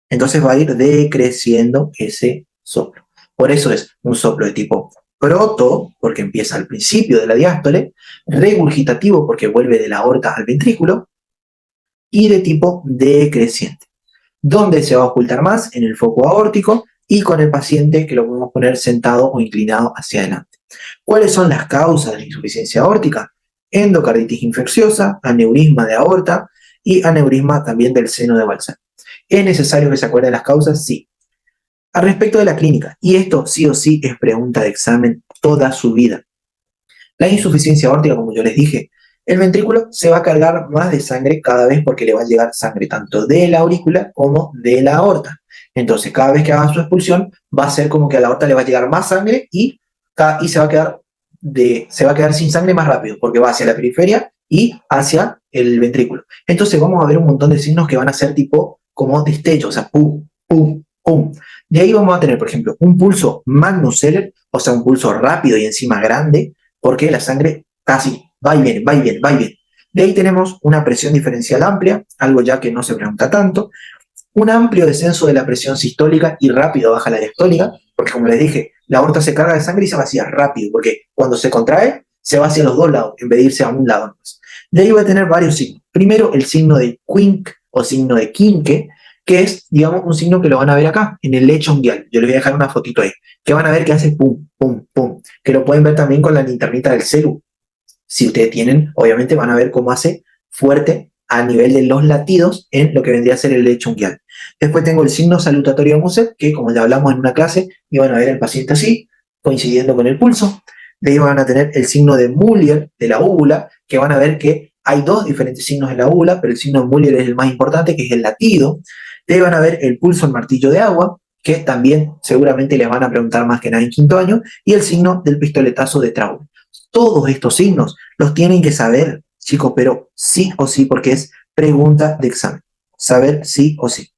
Entonces va a ir decreciendo ese soplo. Por eso es un soplo de tipo proto, porque empieza al principio de la diástole, regurgitativo, porque vuelve de la aorta al ventrículo, y de tipo decreciente. ¿Dónde se va a ocultar más? En el foco aórtico y con el paciente que lo podemos poner sentado o inclinado hacia adelante. ¿Cuáles son las causas de la insuficiencia aórtica? Endocarditis infecciosa, aneurisma de aorta y aneurisma también del seno de Balzan. ¿Es necesario que se acuerden las causas? Sí. Al respecto de la clínica, y esto sí o sí es pregunta de examen toda su vida. La insuficiencia aórtica, como yo les dije, el ventrículo se va a cargar más de sangre cada vez porque le va a llegar sangre tanto de la aurícula como de la aorta. Entonces, cada vez que haga su expulsión, va a ser como que a la aorta le va a llegar más sangre y se va a quedar sin sangre más rápido porque va hacia la periferia y hacia el ventrículo. Entonces, vamos a ver un montón de signos que van a ser tipo como destello, o sea, pum, pum, pum. De ahí vamos a tener, por ejemplo, un pulso Magnus-Zeller, o sea, un pulso rápido y encima grande, porque la sangre casi va y viene, va y viene, va y viene. De ahí tenemos una presión diferencial amplia, algo ya que no se pregunta tanto, un amplio descenso de la presión sistólica y rápido baja la diastólica, porque como les dije, la aorta se carga de sangre y se vacía rápido, porque cuando se contrae, se va hacia los dos lados, en vez de irse a un lado. De ahí va a tener varios signos. Primero, el signo de Quink o signo de Quinque, que es, digamos, un signo que lo van a ver acá, en el lecho unguial. Yo les voy a dejar una fotito ahí, que van a ver que hace pum, pum, pum, que lo pueden ver también con la linternita del celu. Si ustedes tienen, obviamente van a ver cómo hace fuerte a nivel de los latidos en lo que vendría a ser el lecho unguial. Después tengo el signo salutatorio de Muset, que como ya hablamos en una clase, iban a ver al paciente así, coincidiendo con el pulso. De ahí van a tener el signo de Muller, de la úvula, que van a ver que hay dos diferentes signos en la úvula, pero el signo de Muller es el más importante, que es el latido. De ahí van a ver el pulso en martillo de agua, que también seguramente les van a preguntar más que nada en quinto año, y el signo del pistoletazo de Traube. Todos estos signos los tienen que saber, chicos, pero sí o sí, porque es pregunta de examen. Saber sí o sí.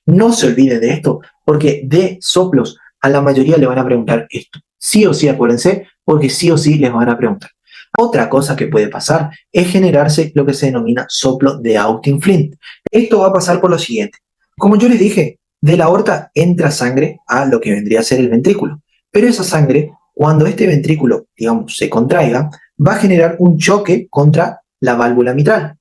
No se olviden de esto, porque de soplos a la mayoría le van a preguntar esto. Sí o sí, acuérdense, porque sí o sí les van a preguntar. Otra cosa que puede pasar es generarse lo que se denomina soplo de Austin-Flint. Esto va a pasar por lo siguiente. Como yo les dije, de la aorta entra sangre a lo que vendría a ser el ventrículo. Pero esa sangre, cuando este ventrículo, digamos, se contraiga, va a generar un choque contra la válvula mitral.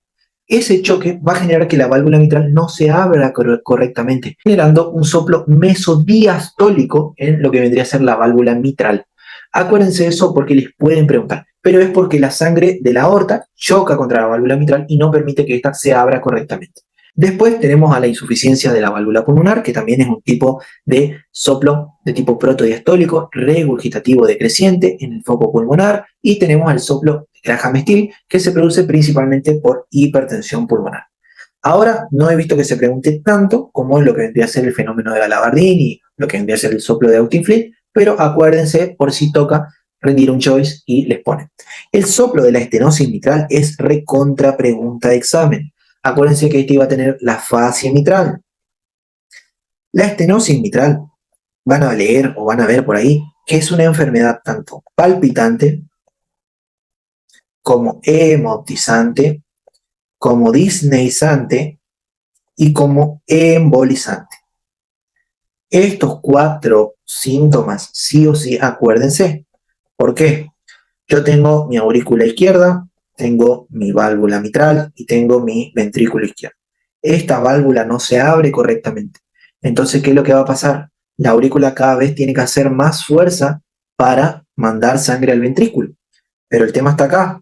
Ese choque va a generar que la válvula mitral no se abra correctamente, generando un soplo mesodiastólico en lo que vendría a ser la válvula mitral. Acuérdense de eso porque les pueden preguntar, pero es porque la sangre de la aorta choca contra la válvula mitral y no permite que ésta se abra correctamente. Después tenemos a la insuficiencia de la válvula pulmonar, que también es un tipo de soplo de tipo protodiastólico, regurgitativo decreciente en el foco pulmonar, y tenemos el soplo de Graham-Still, que se produce principalmente por hipertensión pulmonar. Ahora no he visto que se pregunte tanto como lo que vendría a ser el fenómeno de Galabardín y lo que vendría a ser el soplo de Austin-Flint, pero acuérdense por si toca rendir un choice y les ponen. El soplo de la estenosis mitral es recontra pregunta de examen. Acuérdense que este iba a tener la fascia mitral. La estenosis mitral, van a leer o van a ver por ahí, que es una enfermedad tanto palpitante, como hemotizante, como disneizante y como embolizante. Estos 4 síntomas, sí o sí, acuérdense. ¿Por qué? Yo tengo mi aurícula izquierda, tengo mi válvula mitral y tengo mi ventrículo izquierdo. Esta válvula no se abre correctamente. Entonces, ¿qué es lo que va a pasar? La aurícula cada vez tiene que hacer más fuerza para mandar sangre al ventrículo. Pero el tema está acá,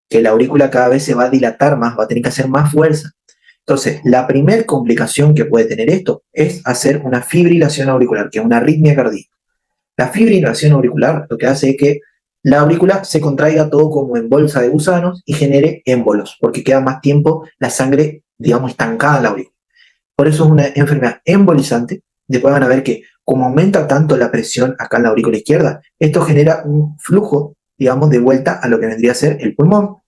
que la aurícula cada vez se va a dilatar más, va a tener que hacer más fuerza. Entonces, la primera complicación que puede tener esto es hacer una fibrilación auricular, que es una arritmia cardíaca. La fibrilación auricular lo que hace es que la aurícula se contraiga todo como en bolsa de gusanos y genere émbolos, porque queda más tiempo la sangre, digamos, estancada en la aurícula. Por eso es una enfermedad embolizante. Después van a ver que como aumenta tanto la presión acá en la aurícula izquierda, esto genera un flujo, digamos, de vuelta a lo que vendría a ser el pulmón.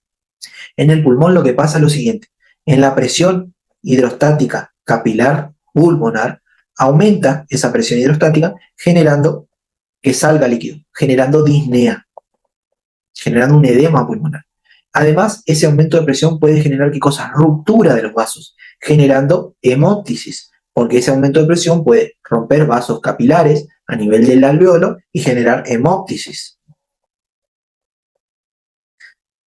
En el pulmón lo que pasa es lo siguiente. En la presión hidrostática capilar pulmonar, aumenta esa presión hidrostática generando que salga líquido, generando disnea, generando un edema pulmonar. Además, ese aumento de presión puede generar ¿qué cosa? Ruptura de los vasos, generando hemóptisis, porque ese aumento de presión puede romper vasos capilares a nivel del alveolo y generar hemóptisis.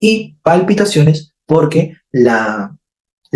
Y palpitaciones, porque la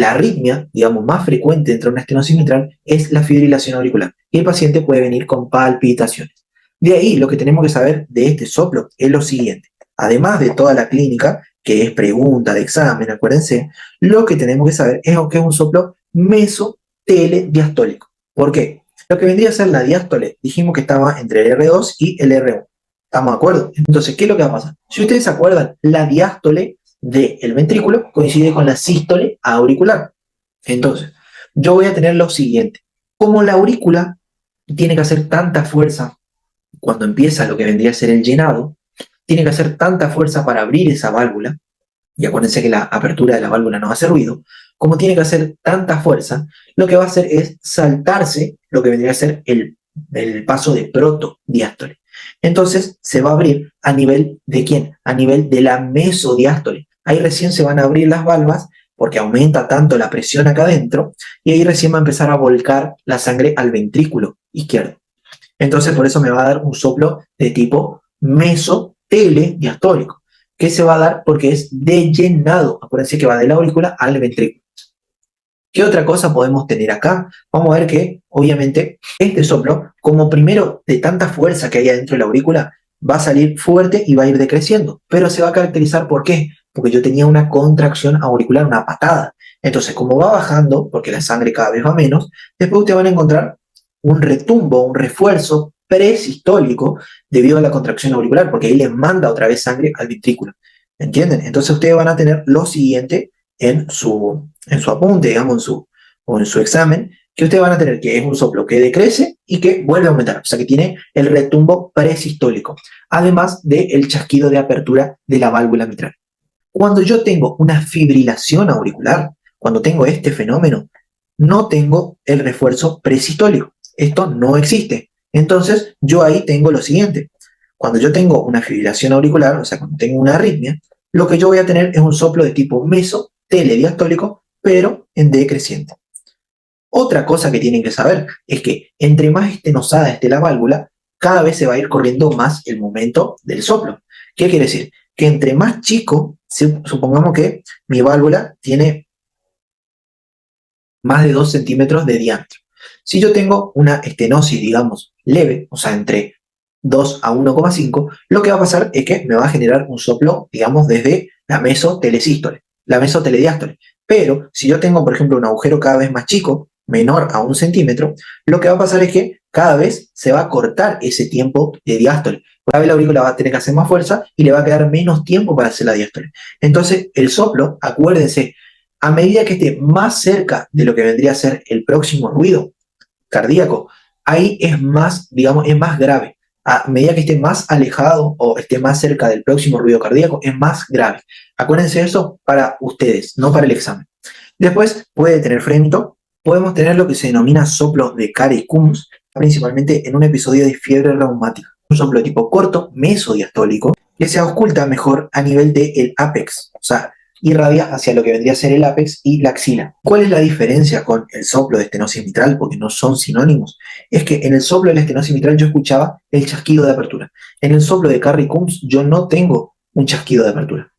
arritmia, digamos, más frecuente dentro de una estenosis mitral es la fibrilación auricular. Y el paciente puede venir con palpitaciones. De ahí, lo que tenemos que saber de este soplo es lo siguiente. Además de toda la clínica, que es pregunta de examen, acuérdense, lo que tenemos que saber es que es un soplo mesotelediastólico. ¿Por qué? Lo que vendría a ser la diástole, dijimos que estaba entre el R2 y el R1. ¿Estamos de acuerdo? Entonces, ¿qué es lo que va a pasar? Si ustedes se acuerdan, la diástole del ventrículo coincide con la sístole auricular. Entonces, yo voy a tener lo siguiente. Como la aurícula tiene que hacer tanta fuerza cuando empieza lo que vendría a ser el llenado, tiene que hacer tanta fuerza para abrir esa válvula, y acuérdense que la apertura de la válvula no hace ruido, como tiene que hacer tanta fuerza, lo que va a hacer es saltarse lo que vendría a ser el paso de protodiástole. Entonces se va a abrir a nivel de ¿quién? A nivel de la mesodiástole. Ahí recién se van a abrir las valvas porque aumenta tanto la presión acá adentro y ahí recién va a empezar a volcar la sangre al ventrículo izquierdo. Entonces por eso me va a dar un soplo de tipo mesotelediastólico, que se va a dar porque es de llenado. Acuérdense que va de la aurícula al ventrículo. ¿Qué otra cosa podemos tener acá? Vamos a ver que, obviamente, este soplo, como primero de tanta fuerza que hay adentro de la aurícula, va a salir fuerte y va a ir decreciendo. Pero se va a caracterizar ¿por qué? Porque yo tenía una contracción auricular, una patada. Entonces, como va bajando, porque la sangre cada vez va menos, después ustedes van a encontrar un retumbo, un refuerzo presistólico debido a la contracción auricular, porque ahí les manda otra vez sangre al ventrículo. ¿Entienden? Entonces ustedes van a tener lo siguiente en su apunte, digamos, o en su examen, que ustedes van a tener que es un soplo que decrece y que vuelve a aumentar, o sea que tiene el retumbo presistólico, además del chasquido de apertura de la válvula mitral. Cuando yo tengo una fibrilación auricular, cuando tengo este fenómeno, no tengo el refuerzo presistólico. Esto no existe. Entonces, yo ahí tengo lo siguiente. Cuando yo tengo una fibrilación auricular, o sea, cuando tengo una arritmia, lo que yo voy a tener es un soplo de tipo mesotelediastólico, pero en decreciente. Otra cosa que tienen que saber es que entre más estenosada esté la válvula, cada vez se va a ir corriendo más el momento del soplo. ¿Qué quiere decir? Que entre más chico, supongamos que mi válvula tiene más de 2 centímetros de diámetro. Si yo tengo una estenosis, digamos, leve, o sea, entre 2 a 1,5, lo que va a pasar es que me va a generar un soplo, digamos, desde la mesotelesístole, la mesotelediástole. Pero si yo tengo, por ejemplo, un agujero cada vez más chico, menor a 1 centímetro, lo que va a pasar es que cada vez se va a cortar ese tiempo de diástole. Cada vez la aurícula va a tener que hacer más fuerza y le va a quedar menos tiempo para hacer la diástole. Entonces, el soplo, acuérdense, a medida que esté más cerca de lo que vendría a ser el próximo ruido cardíaco, ahí es más, digamos, es más grave. A medida que esté más alejado o esté más cerca del próximo ruido cardíaco, es más grave. Acuérdense de eso para ustedes, no para el examen. Después puede tener frémito, podemos tener lo que se denomina soplo de Carey-Coombs, principalmente en un episodio de fiebre reumática. Un soplo tipo corto, mesodiastólico, que se oculta mejor a nivel del ápex, o sea, irradia hacia lo que vendría a ser el ápex y la axila. ¿Cuál es la diferencia con el soplo de estenosis mitral? Porque no son sinónimos. Es que en el soplo de la estenosis mitral yo escuchaba el chasquido de apertura. En el soplo de Carrie-Combs yo no tengo un chasquido de apertura.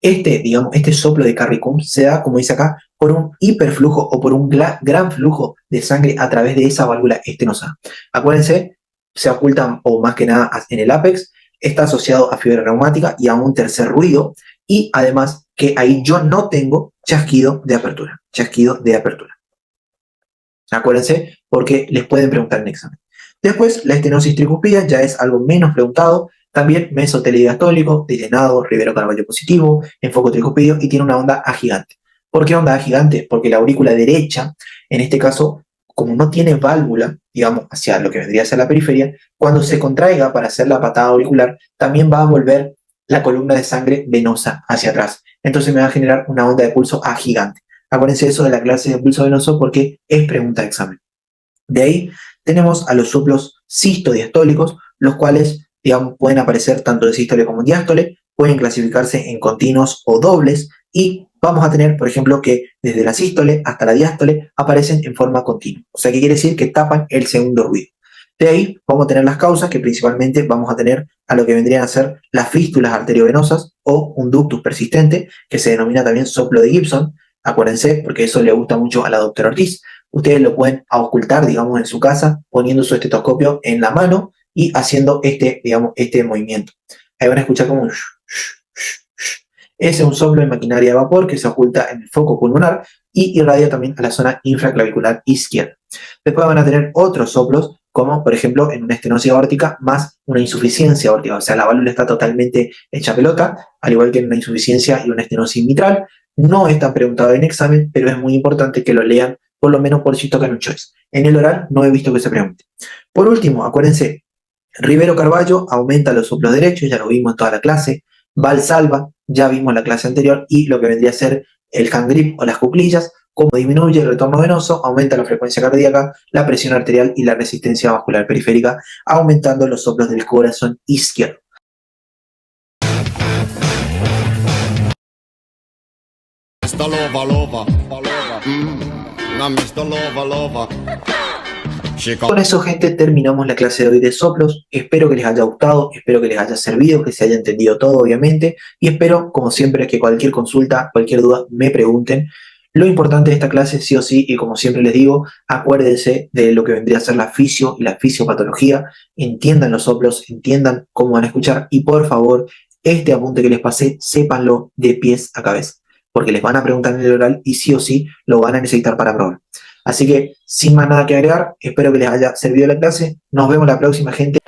Este soplo de Carrie-Combs se da, como dice acá, por un hiperflujo o por un gran flujo de sangre a través de esa válvula estenosa. Acuérdense, se ocultan o más que nada en el ápex, está asociado a fiebre reumática y a un tercer ruido, y además que ahí yo no tengo chasquido de apertura. Acuérdense, porque les pueden preguntar en examen. Después, la estenosis tricuspida ya es algo menos preguntado. También mesotelidiastólico, distenado, Rivero Carvallo positivo, enfoco tricuspidio y tiene una onda A gigante. ¿Por qué onda A gigante? Porque la aurícula derecha, en este caso, como no tiene válvula, digamos, hacia lo que vendría a ser la periferia, cuando se contraiga para hacer la patada auricular, también va a volver la columna de sangre venosa hacia atrás. Entonces me va a generar una onda de pulso A gigante. Acuérdense eso de la clase de pulso venoso porque es pregunta de examen. De ahí tenemos a los soplos sistodiastólicos, los cuales, digamos, pueden aparecer tanto en sístole como en diástole, pueden clasificarse en continuos o dobles, y vamos a tener, por ejemplo, que desde la sístole hasta la diástole aparecen en forma continua. O sea, que quiere decir que tapan el segundo ruido. De ahí vamos a tener las causas, que principalmente vamos a tener a lo que vendrían a ser las fístulas arteriovenosas o un ductus persistente, que se denomina también soplo de Gibson. Acuérdense, porque eso le gusta mucho a la doctora Ortiz. Ustedes lo pueden ocultar, digamos, en su casa, poniendo su estetoscopio en la mano y haciendo este movimiento. Ahí van a escuchar como un sh, sh, sh, sh. Ese es un soplo de maquinaria de vapor que se oculta en el foco pulmonar y irradia también a la zona infraclavicular izquierda. Después van a tener otros soplos, como por ejemplo en una estenosis aórtica más una insuficiencia aórtica, o sea, la válvula está totalmente hecha pelota, al igual que en una insuficiencia y una estenosis mitral. No está preguntado en examen, pero es muy importante que lo lean, por lo menos por si tocan un choice. En el oral no he visto que se pregunte. Por último, acuérdense, Rivero Carvallo aumenta los soplos derechos, ya lo vimos en toda la clase. Valsalva, ya vimos en la clase anterior, y lo que vendría a ser el hand grip o las cuclillas, como disminuye el retorno venoso, aumenta la frecuencia cardíaca, la presión arterial y la resistencia vascular periférica, aumentando los soplos del corazón izquierdo. Con eso, gente, terminamos la clase de hoy de soplos. Espero que les haya gustado, espero que les haya servido, que se haya entendido todo, obviamente, y espero, como siempre, que cualquier consulta, cualquier duda, me pregunten. Lo importante de esta clase, sí o sí, y como siempre les digo, acuérdense de lo que vendría a ser la fisio y la fisiopatología, entiendan los soplos, entiendan cómo van a escuchar, y por favor, este apunte que les pasé, sépanlo de pies a cabeza, porque les van a preguntar en el oral y sí o sí lo van a necesitar para probar. Así que, sin más nada que agregar, espero que les haya servido la clase. Nos vemos la próxima, gente.